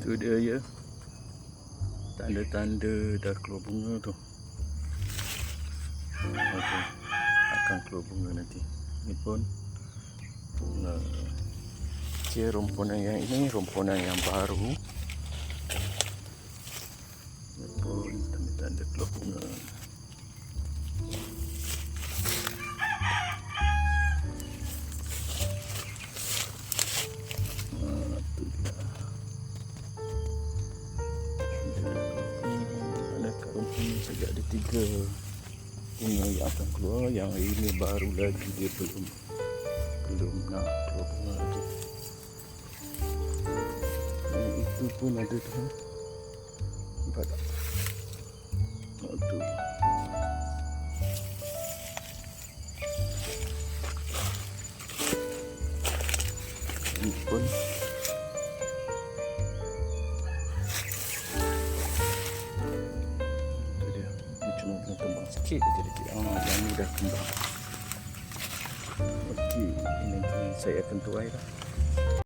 Itu dia ya, tanda-tanda dah keluar bunga tu. Okay. Akan keluar bunga nanti. Ini pun romponan yang ini romponan yang baru. Ini pun tanda-tanda keluar bunga. Itu dia. Romponan saja ada 3 bunga yang akan keluar. Yang ini baru lagi, dia belum nak keluar bunga lagi. Yang itu pun ada tu, nampak tak? Tu ini pun tu dia. Dia cuma kena kembang sikit je lagi. Yang ni dah kembang. Okey, ini nanti saya akan tuai lah.